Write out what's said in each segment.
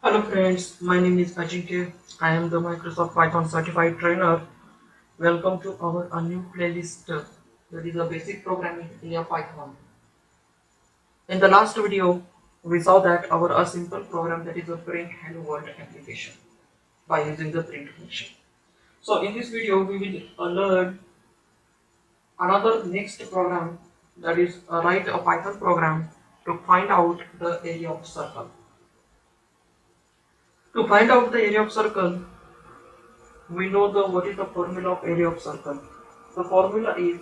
Hello friends, my name is Ajinkya. I am the Microsoft Python certified trainer. Welcome to our a new playlist that is a basic programming in Python. In the last video, we saw that our a simple program that is a print hello world application by using the print function. So in this video, we will learn another next program that is write a Python program to find out the area of circle. To find out the area of circle, we know the what is the formula of area of circle. The formula is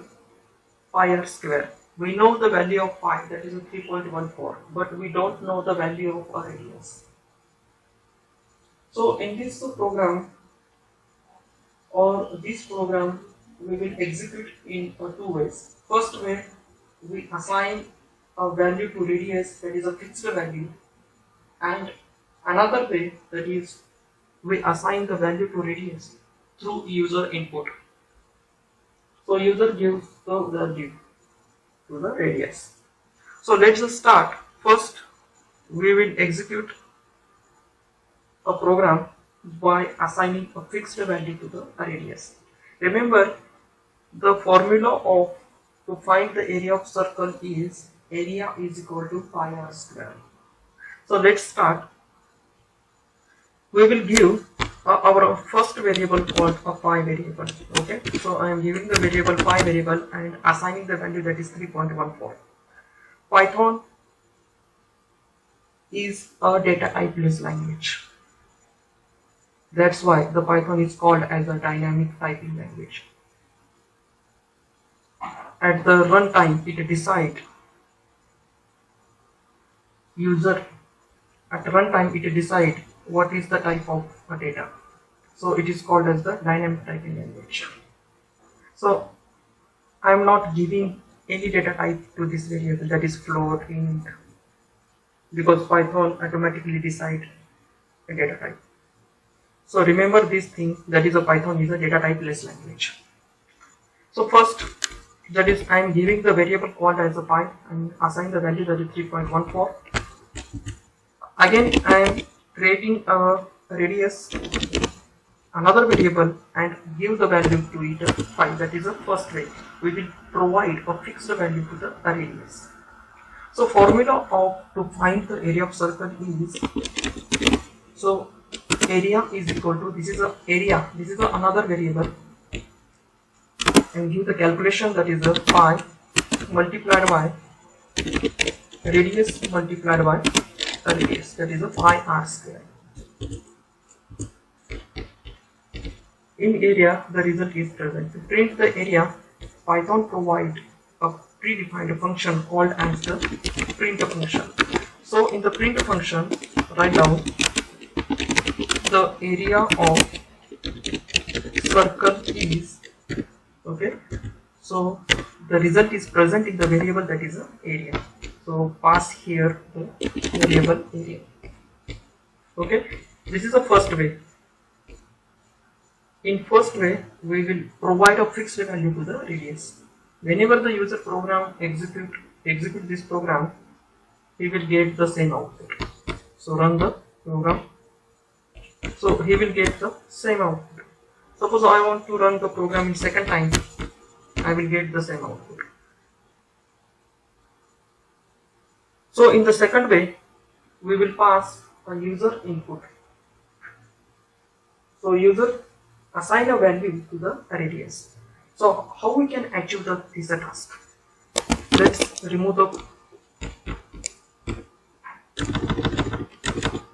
pi r square. We know the value of pi, that is 3.14, but we don't know the value of a radius. So in this program or this program we will execute in two ways. First way, we assign a value to radius that is a fixed value, and another way, that is we assign the value to radius through user input. So user gives the value to the radius. So let's start. First, we will execute a program by assigning a fixed value to the radius. Remember, the formula of to find the area of circle is area is equal to pi r square. So let's start. We will give our first variable called a pi variable. Okay, so I am giving the variable pi variable and assigning the value that is 3.14. Python is a data typeless language. That's why the Python is called as a dynamic typing language. At the runtime, it decide user at runtime it decide what is the type of data. So it is called as the dynamic typing language. So I am not giving any data type to this variable, that is float, int, because Python automatically decide a data type. So remember this thing, that is a Python is a data typeless language. So first, that is I am giving the variable called as a pi and assign the value that is 3.14. Again I am creating a radius, another variable, and give the value to it pi. That is the first way. We will provide a fixed value to the radius. So formula of to find the area of circle is, so area is equal to, this is a area, this is another variable, and give the calculation, that is a pi multiplied by radius multiplied by radius, that is a pi r square. In area, the result is present. To print the area, Python provide a predefined function called as the print function. So in the print function, write down the area of circle is, okay, so the result is present in the variable, that is a area. So pass here the variable area. Okay, this is the first way. In first way, we will provide a fixed value to the radius. Whenever the user program execute this program, he will get the same output. So run the program. So he will get the same output. Suppose I want to run the program in second time, I will get the same output. So in the second way, we will pass a user input. So user assign a value to the radius. So how we can achieve this task? Let's remove the,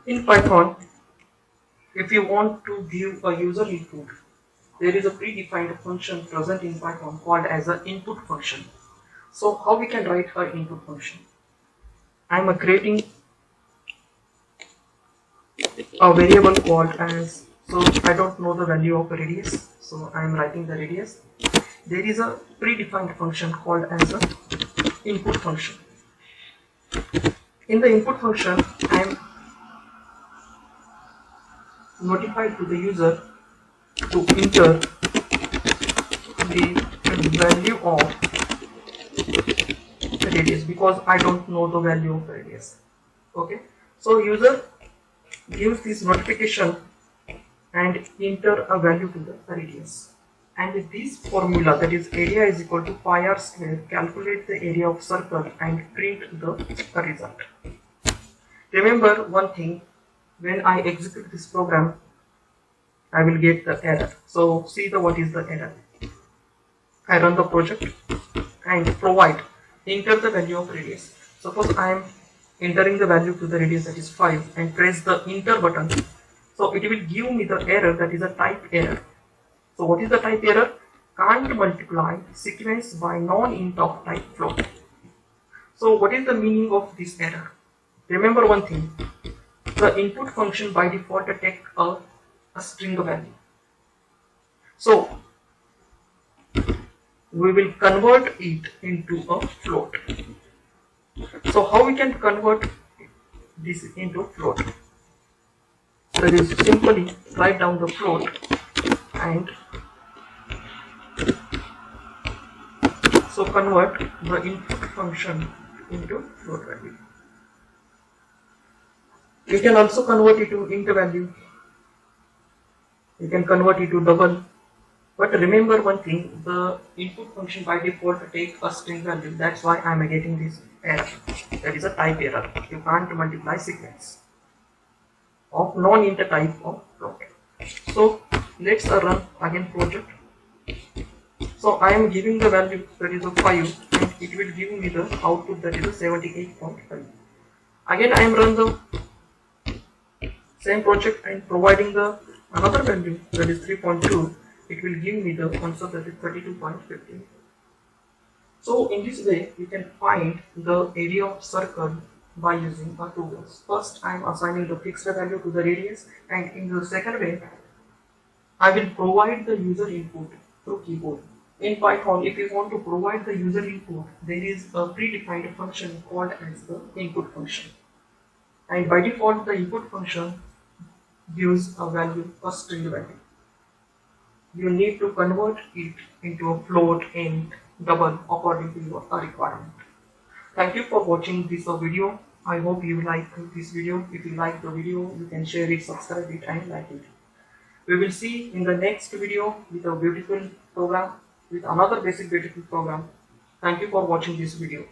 in Python, if you want to give a user input, there is a predefined function present in Python called as an input function. So how we can write an input function? I am creating a variable called as, so I don't know the value of a radius, so I am writing the radius. There is a predefined function called as an input function. In the input function, I am notified to the user to enter the value of radius, because I don't know the value of radius. Okay, so user gives this notification and enter a value to the radius. And this formula, that is area is equal to pi r square, calculate the area of circle and print the result. Remember one thing, when I execute this program, I will get the error. So see what is the error. I run the project and enter the value of radius. Suppose I am entering the value to the radius, that is 5, and press the enter button. So it will give me the error, that is a type error. So what is the type error? Can't multiply sequence by non-int of type float. So what is the meaning of this error? Remember one thing, the input function by default takes a string value. So we will convert it into a float. So how we can convert this into float? That is, simply write down the float and so convert the input function into float value. You can also convert it to int value. You can convert it to double. But remember one thing, the input function by default takes a string value. That's why I am getting this error. That is a type error. You can't multiply sequence of non-int type of float. So let's run again project. So I am giving the value, that is a 5, and it will give me the output, that is a 78.5. Again I am run the same project and providing the another value, that is 3.2. It will give me the answer, that is 32.15. So in this way you can find the area of circle by using two ways. First, I am assigning the fixed value to the radius, and in the second way I will provide the user input through keyboard. In Python, if you want to provide the user input, there is a predefined function called as the input function, and by default the input function gives a value, a string value. You need to convert it into a float and double according to your requirement. Thank you for watching this video. I hope you like this video. If you like the video, you can share it, subscribe it and like it. We will see in the next video with a beautiful program, with another basic beautiful program. Thank you for watching this video.